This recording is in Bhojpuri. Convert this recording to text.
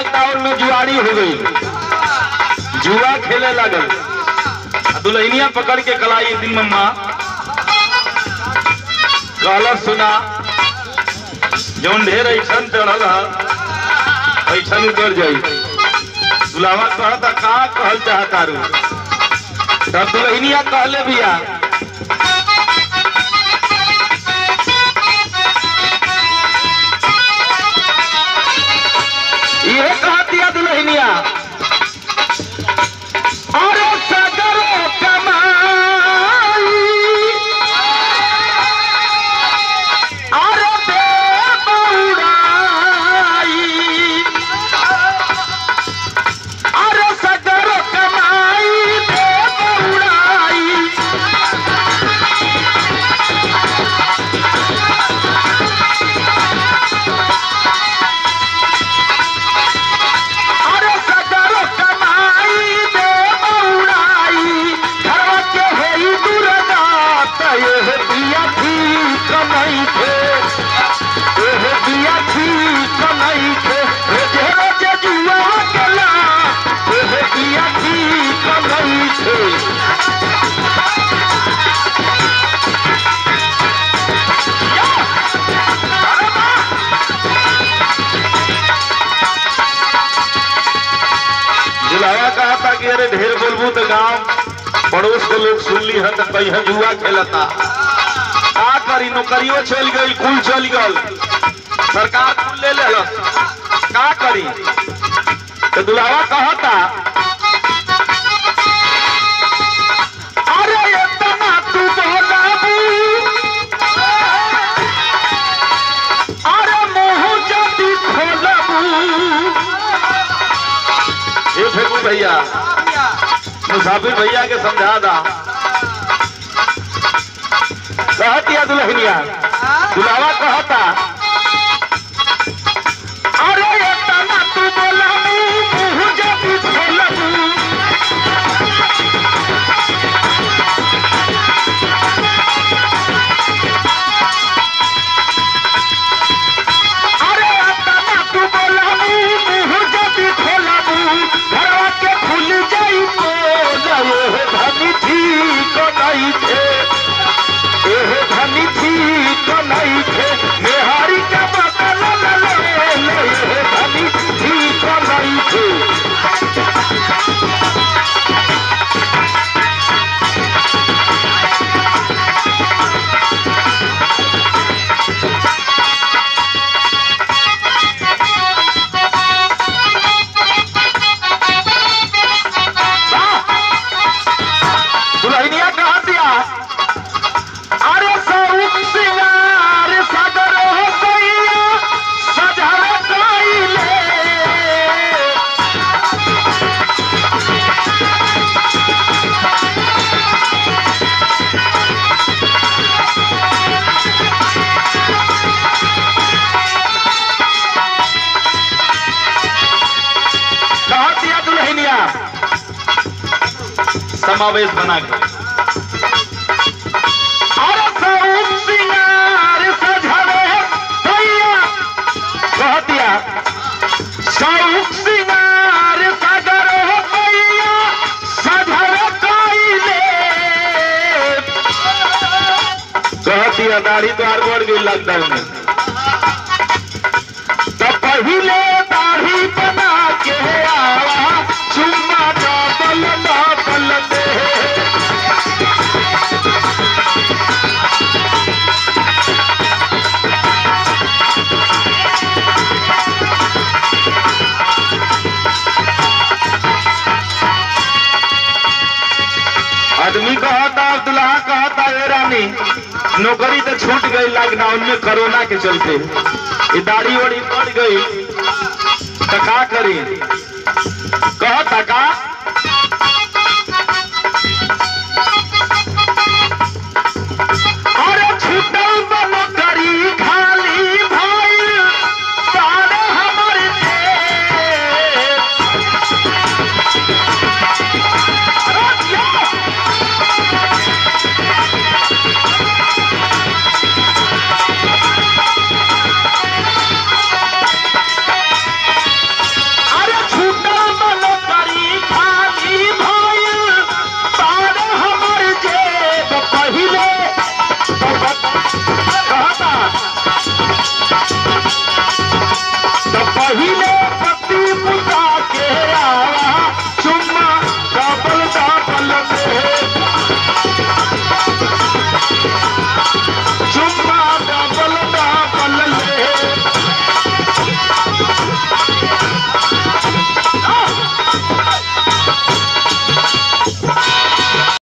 लॉकडाउन में जुआरी हो गई, जुआ खेले लगल। दुल्हनिया पकड़ के कलाई एक दिन मम्मा कहल सुना जौन ढेर ऐसन चढ़ल ऐसन उतर जाई। दुल्हावा कहता का कहल चाहता रू, तब दुल्हनिया कहले भैया ये कहा दिया दुल्हनिया अरे सगरो कमाई अरे बेबुराई अरे सगरो कमाई बेबुराई कहा था कि अरे ढेर बोलबू तो गांव पड़ोस के लोग सुन ली है तो कहीं जुआ खेलता का करी, नौकरियों चल गई, कुल चल गल, सरकार कुल ले ले का करी। तो दुल्हावा कहता अरे इतना तू बोलाबू अरे मुंह जदी खोलबू। ये फेंकू भैया मुसाफिर भैया के समझा दा कहतिया दुल्हनिया। दुल्हावा कहता अरे इतना तू बोलाबू मुंह जदी खोलबू अरे इतना तू बोलाबू मुंह जदी खोलबू घरवा के खुल जाई धनी ठीक नहीं थे, धनी ठीक नहीं थे मेहारी का बदल धनी ठीक नहीं थे। दुल्हनिया कहा दिया अरे सऊक सिंगार सागर हो सैया सजावे काइले कहा दिया दुल्हनिया समावेश बना के अरे सऊक सिंगार सजावे भैया कह दिया सऊक सिंगार सागर हो भैया सजावे काइले कह दिया। दाढ़ी द्वार बढ़ गई लॉकडाउन में, तब पहले दाढ़ी बना के आवा चुम्मा डबल डबल दे। आदमी कहता दुल्हा कहता ए रानी नौकरी तो छूट गई लॉकडाउन में कोरोना के चलते, ये दाढ़ी वाड़ी बढ़ गई तो का करी। कहता का